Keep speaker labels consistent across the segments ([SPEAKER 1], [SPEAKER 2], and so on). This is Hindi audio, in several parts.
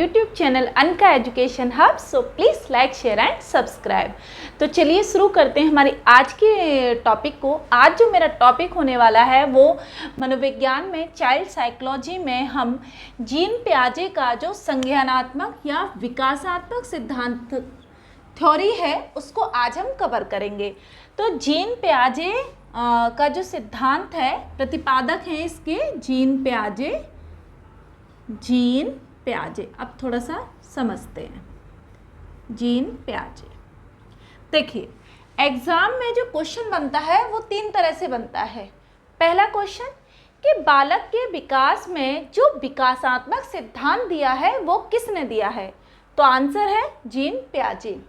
[SPEAKER 1] YouTube channel Anka education hub. So please like, share and subscribe. तो चलिए शुरू करते हैं हमारी आज के टॉपिक को। आज जो मेरा टॉपिक होने वाला है वो मनोविज्ञान में, चाइल्ड साइकोलॉजी में हम जीन पियाजे का जो संज्ञानात्मक या विकासात्मक सिद्धांत थ्योरी है उसको आज हम कवर करेंगे। तो जीन पियाजे का जो सिद्धांत है, प्रतिपादक हैं इसके जीन पियाजे। अब थोड़ा सा समझते हैं जीन पियाजे। देखिए, एग्जाम में जो क्वेश्चन बनता है वो तीन तरह से बनता है। पहला क्वेश्चन कि बालक के विकास में जो विकासात्मक सिद्धांत दिया है वो किसने दिया है, तो आंसर है जीन पियाजे।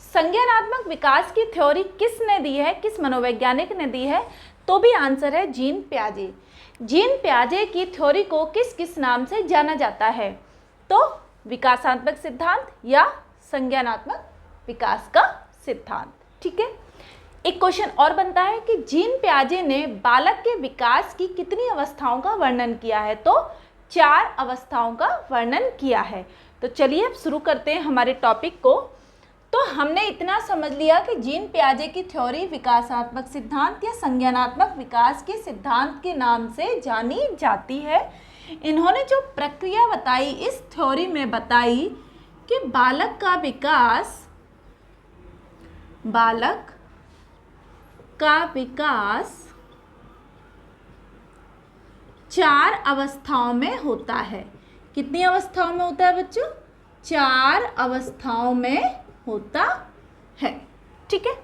[SPEAKER 1] संज्ञानात्मक विकास की थ्योरी किसने दी है, किस मनोवैज्ञानिक ने दी है, तो भी आंसर है जीन पियाजे। जीन पियाजे की थ्योरी को किस किस नाम से जाना जाता है, तो विकासात्मक सिद्धांत या संज्ञानात्मक विकास का सिद्धांत। ठीक है। एक क्वेश्चन और बनता है कि जीन पियाजे ने बालक के विकास की कितनी अवस्थाओं का वर्णन किया है, तो 4 अवस्थाओं का वर्णन किया है। तो चलिए अब शुरू करते हैं हमारे टॉपिक को। तो हमने इतना समझ लिया कि जीन पियाजे की थ्योरी विकासात्मक सिद्धांत या संज्ञानात्मक विकास के सिद्धांत के नाम से जानी जाती है। इन्होंने जो प्रक्रिया बताई इस थ्योरी में बताई कि बालक का विकास 4 अवस्थाओं में होता है। कितनी अवस्थाओं में होता है बच्चों? 4 अवस्थाओं में होता है। ठीक है।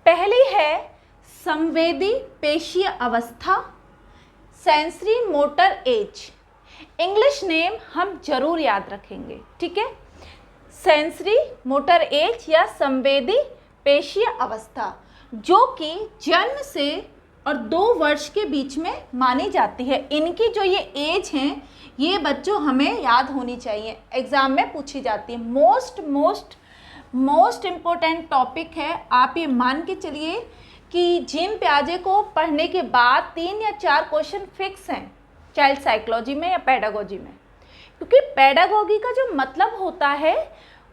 [SPEAKER 1] पहली है संवेदी पेशीय अवस्था, sensory motor age. English name हम जरूर याद रखेंगे। ठीक है। सेंसरी मोटर एज या संवेदी पेशीय अवस्था, जो कि जन्म से और 2 वर्ष के बीच में मानी जाती है। इनकी जो ये एज हैं ये बच्चों हमें याद होनी चाहिए, एग्जाम में पूछी जाती है। मोस्ट इम्पोर्टेंट टॉपिक है। आप ये मान के चलिए कि जीन पियाजे को पढ़ने के बाद 3 या 4 क्वेश्चन फिक्स हैं चाइल्ड साइकोलॉजी में या पेडागोजी में, क्योंकि पेडागोगी का जो मतलब होता है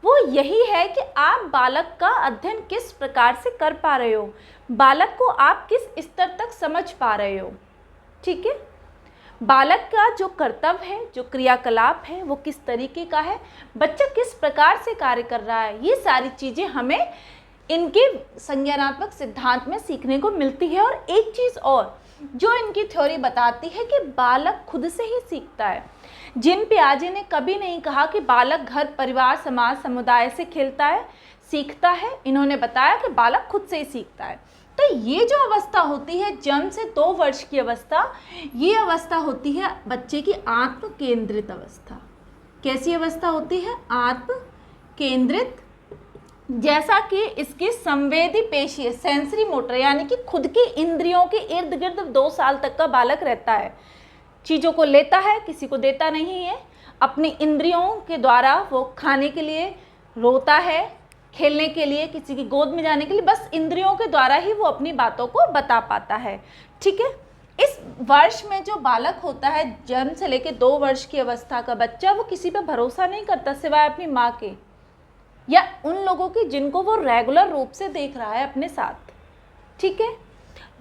[SPEAKER 1] वो यही है कि आप बालक का अध्ययन किस प्रकार से कर पा रहे हो, बालक को आप किस स्तर तक समझ पा रहे हो। ठीक है। बालक का जो कर्तव्य है, जो क्रियाकलाप है, वो किस तरीके का है, बच्चा किस प्रकार से कार्य कर रहा है, ये सारी चीज़ें हमें इनके संज्ञानात्मक सिद्धांत में सीखने को मिलती है। और एक चीज़ और जो इनकी थ्योरी बताती है कि बालक खुद से ही सीखता है। जीन पियाजे ने कभी नहीं कहा कि बालक घर, परिवार, समाज, समुदाय से खेलता है, सीखता है। इन्होंने बताया कि बालक खुद से ही सीखता है। तो ये जो अवस्था होती है जन्म से 2 वर्ष की अवस्था, ये अवस्था होती है बच्चे की आत्म केंद्रित अवस्था। कैसी अवस्था होती है? आत्म केंद्रित। जैसा कि इसकी संवेदी पेशी, सेंसरी मोटर, यानी कि खुद की इंद्रियों के इर्द गिर्द 2 साल तक का बालक रहता है। चीज़ों को लेता है, किसी को देता नहीं है। अपनी इंद्रियों के द्वारा वो खाने के लिए रोता है, खेलने के लिए, किसी की गोद में जाने के लिए, बस इंद्रियों के द्वारा ही वो अपनी बातों को बता पाता है। ठीक है। इस वर्ष में जो बालक होता है, जन्म से लेकर 2 वर्ष की अवस्था का बच्चा, वो किसी पे भरोसा नहीं करता सिवाय अपनी माँ के या उन लोगों की जिनको वो रेगुलर रूप से देख रहा है अपने साथ। ठीक है।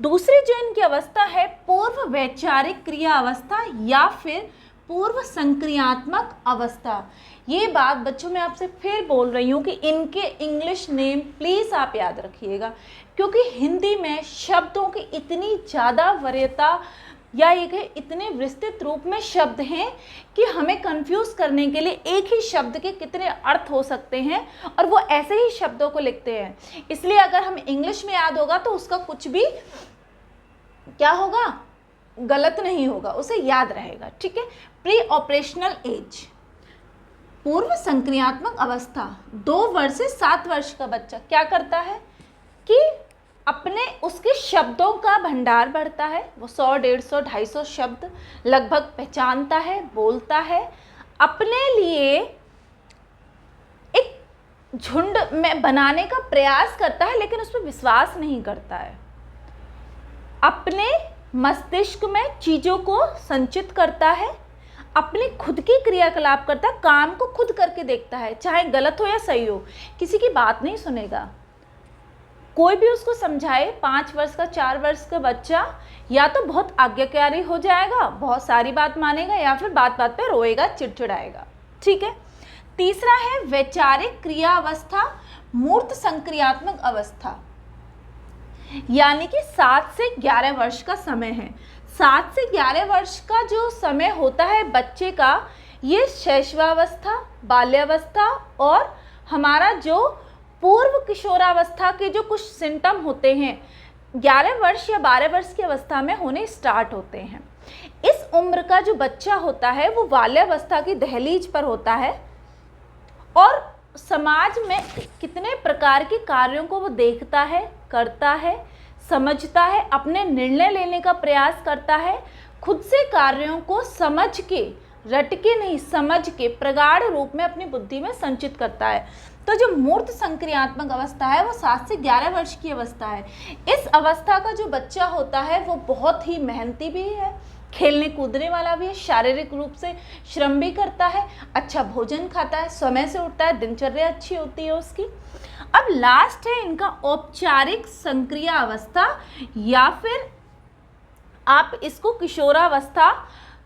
[SPEAKER 1] दूसरी जो इनकी अवस्था है पूर्व वैचारिक क्रिया अवस्था या फिर पूर्व संक्रियात्मक अवस्था। ये बात बच्चों मैं आपसे फिर बोल रही हूँ कि इनके इंग्लिश नेम प्लीज़ आप याद रखिएगा, क्योंकि हिंदी में शब्दों की इतनी ज़्यादा वरीयता या इतने विस्तृत रूप में शब्द हैं कि हमें कंफ्यूज करने के लिए एक ही शब्द के कितने अर्थ हो सकते हैं, और वो ऐसे ही शब्दों को लिखते हैं। इसलिए अगर हम इंग्लिश में याद होगा तो उसका कुछ भी क्या होगा, गलत नहीं होगा, उसे याद रहेगा। ठीक है। प्री ऑपरेशनल एज, पूर्व संक्रियात्मक अवस्था, 2 वर्ष से 7 वर्ष का बच्चा क्या करता है कि अपने उसके शब्दों का भंडार बढ़ता है। वो 100, 150, 250 शब्द लगभग पहचानता है, बोलता है, अपने लिए एक झुंड में बनाने का प्रयास करता है, लेकिन उस पर विश्वास नहीं करता है। अपने मस्तिष्क में चीज़ों को संचित करता है, अपनी खुद की क्रियाकलाप करता है, काम को खुद करके देखता है, चाहे गलत हो या सही हो, किसी की बात नहीं सुनेगा। कोई भी उसको समझाए, 5 वर्ष का 4 वर्ष का बच्चा या तो बहुत आज्ञाकारी हो जाएगा, बहुत सारी बात मानेगा, या फिर बात बात पे रोएगा, चिड़चिड़ाएगा। ठीक है। तीसरा है वैचारिक क्रिया अवस्था, मूर्त संक्रियात्मक अवस्था, यानी कि 7 से 11 वर्ष का समय है। 7 से 11 वर्ष का जो समय होता है बच्चे का, ये शैशवावस्था, बाल्यावस्था और हमारा जो पूर्व किशोरावस्था के जो कुछ सिम्टम होते हैं 11 वर्ष या 12 वर्ष की अवस्था में होने स्टार्ट होते हैं। इस उम्र का जो बच्चा होता है वो बाल्यावस्था की दहलीज पर होता है और समाज में कितने प्रकार के कार्यों को वो देखता है, करता है, समझता है, अपने निर्णय लेने का प्रयास करता है, खुद से कार्यों को समझ के, रट के नहीं, समझ के प्रगाढ़ रूप में अपनी बुद्धि में संचित करता है। तो जो मूर्त संक्रियात्मक अवस्था है वो 7 से 11 वर्ष की अवस्था है। इस अवस्था का जो बच्चा होता है वो बहुत ही मेहनती भी है, खेलने कूदने वाला भी है, शारीरिक रूप से श्रम भी करता है, अच्छा भोजन खाता है, समय से उठता है, दिनचर्या अच्छी होती है उसकी। अब लास्ट है इनका औपचारिक संक्रिय अवस्था, या फिर आप इसको किशोरावस्था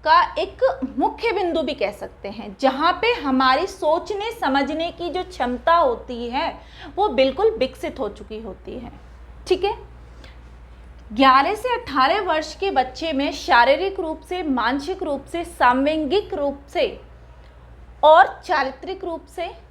[SPEAKER 1] का एक मुख्य बिंदु भी कह सकते हैं, जहाँ पे हमारी सोचने समझने की जो क्षमता होती है वो बिल्कुल विकसित हो चुकी होती है। ठीक है। 11 से 18 वर्ष के बच्चे में शारीरिक रूप से, मानसिक रूप से, सांवेगिक रूप से और चारित्रिक रूप से,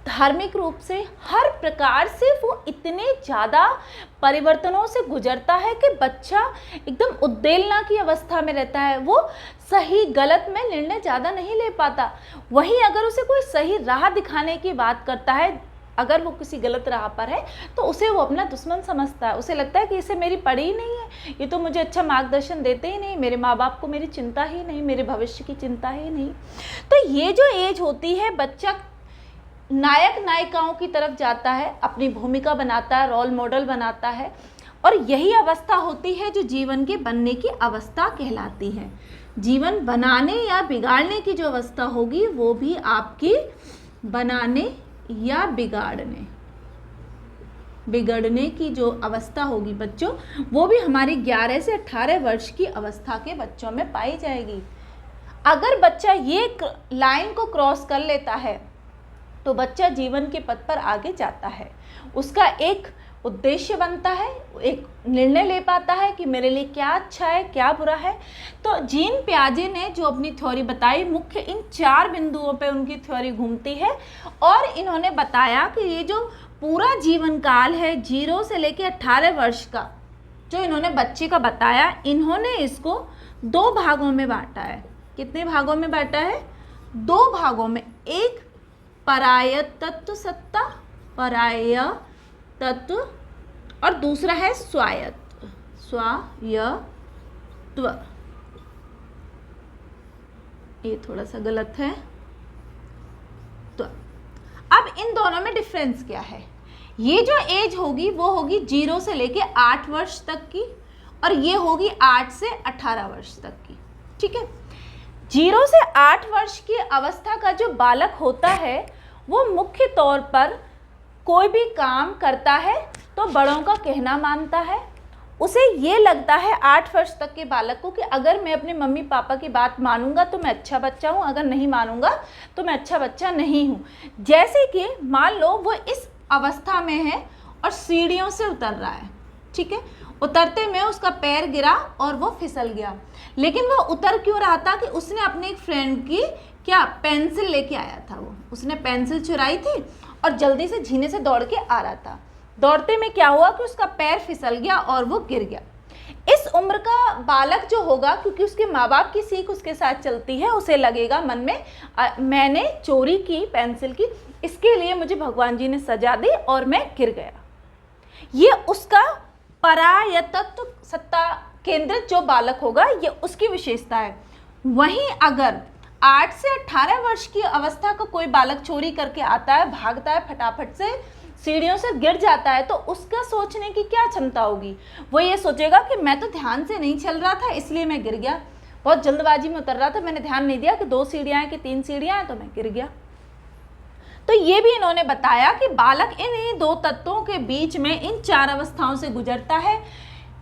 [SPEAKER 1] धार्मिक रूप से, हर प्रकार से वो इतने ज़्यादा परिवर्तनों से गुजरता है कि बच्चा एकदम उद्वेलना की अवस्था में रहता है। वो सही गलत में निर्णय ज़्यादा नहीं ले पाता। वहीं अगर उसे कोई सही राह दिखाने की बात करता है, अगर वो किसी गलत राह पर है तो उसे वो अपना दुश्मन समझता है। उसे लगता है कि इसे मेरी पड़ी ही नहीं है, ये तो मुझे अच्छा मार्गदर्शन देते ही नहीं, मेरे माँ बाप को मेरी चिंता ही नहीं, मेरे भविष्य की चिंता ही नहीं। तो ये जो एज होती है, बच्चा नायक नायिकाओं की तरफ जाता है, अपनी भूमिका बनाता है, रोल मॉडल बनाता है, और यही अवस्था होती है जो जीवन के बनने की अवस्था कहलाती है। जीवन बनाने या बिगाड़ने की जो अवस्था होगी वो भी आपकी बनाने या बिगड़ने की जो अवस्था होगी बच्चों, वो भी हमारी 11 से 18 वर्ष की अवस्था के बच्चों में पाई जाएगी। अगर बच्चा ये लाइन को क्रॉस कर लेता है तो बच्चा जीवन के पथ पर आगे जाता है, उसका एक उद्देश्य बनता है, एक निर्णय ले पाता है कि मेरे लिए क्या अच्छा है, क्या बुरा है। तो जीन पियाजे ने जो अपनी थ्योरी बताई, मुख्य इन 4 बिंदुओं पे उनकी थ्योरी घूमती है, और इन्होंने बताया कि ये जो पूरा जीवन काल है 0 से लेकर 18 वर्ष का, जो इन्होंने बच्चे का बताया, इन्होंने इसको 2 भागों में बांटा है। कितने भागों में बांटा है? 2 भागों में। एक पराय तत्व सत्ता, पराय तत्व, और दूसरा है स्वायत्व, स्वायत्व। ये थोड़ा सा गलत है। तो अब इन दोनों में डिफरेंस क्या है? ये जो एज होगी वो होगी 0 से लेके 8 वर्ष तक की, और ये होगी 8 से 18 वर्ष तक की। ठीक है। 0 से 8 वर्ष की अवस्था का जो बालक होता है वो मुख्य तौर पर कोई भी काम करता है तो बड़ों का कहना मानता है। उसे ये लगता है 8 वर्ष तक के बालक को कि अगर मैं अपने मम्मी पापा की बात मानूंगा तो मैं अच्छा बच्चा हूँ, अगर नहीं मानूंगा तो मैं अच्छा बच्चा नहीं हूँ। जैसे कि मान लो वो इस अवस्था में है और सीढ़ियों से उतर रहा है। ठीक है। उतरते में उसका पैर गिरा और वो फिसल गया, लेकिन वो उतर क्यों रहा था कि उसने अपने एक फ्रेंड की क्या पेंसिल लेके आया था। वो उसने पेंसिल चुराई थी और जल्दी से झीने से दौड़ के आ रहा था। दौड़ते में क्या हुआ कि उसका पैर फिसल गया और वो गिर गया। इस उम्र का बालक जो होगा, क्योंकि उसके माँ बाप की सीख उसके साथ चलती है, उसे लगेगा मन में मैंने चोरी की पेंसिल की, इसके लिए मुझे भगवान जी ने सजा दी और मैं गिर गया। ये उसका परायतत्व सत्ता केंद्रित जो बालक होगा, ये उसकी विशेषता है। वहीं अगर 8 से 18 वर्ष की अवस्था का कोई बालक चोरी करके आता है, भागता है, फटाफट से सीढ़ियों से गिर जाता है, तो उसका सोचने की क्या क्षमता होगी? वो ये सोचेगा कि मैं तो ध्यान से नहीं चल रहा था इसलिए मैं गिर गया। बहुत जल्दबाजी में उतर रहा था, मैंने ध्यान नहीं दिया कि 2 सीढ़ियाँ हैं कि 3 सीढ़ियाँ हैं, तो मैं गिर गया। तो ये भी इन्होंने बताया कि बालक इन 2 तत्वों के बीच में इन 4 अवस्थाओं से गुजरता है।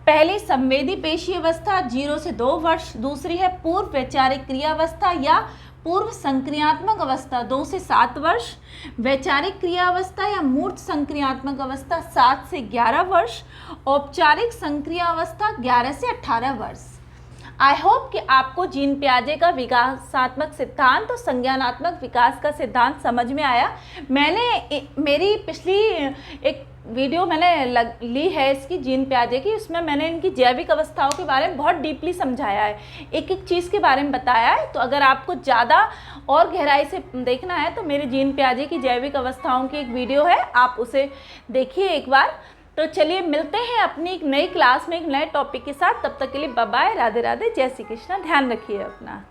[SPEAKER 1] पहली संवेदी पेशी अवस्था 0 से 2 वर्ष, दूसरी है पूर्व वैचारिक क्रिया अवस्था या पूर्व संक्रियात्मक अवस्था 2 से 7 वर्ष, वैचारिक क्रिया अवस्था या मूर्त संक्रियात्मक अवस्था 7 से 11 वर्ष, औपचारिक संक्रिया अवस्था 11 से 18 वर्ष। आई होप कि आपको जीन पियाजे का विकासात्मक सिद्धांत और संज्ञानात्मक विकास का सिद्धांत समझ में आया। मेरी पिछली एक वीडियो मैंने ली है इसकी जीन पियाजे की, उसमें मैंने इनकी जैविक अवस्थाओं के बारे में बहुत डीपली समझाया है, एक एक चीज़ के बारे में बताया है। तो अगर आपको ज़्यादा और गहराई से देखना है तो मेरे जीन पियाजे की जैविक अवस्थाओं की एक वीडियो है, आप उसे देखिए एक बार। तो चलिए मिलते हैं अपनी एक नई क्लास में एक नए टॉपिक के साथ। तब तक के लिए बाय बाय, राधे राधे, जय श्री कृष्णा, ध्यान रखिए अपना।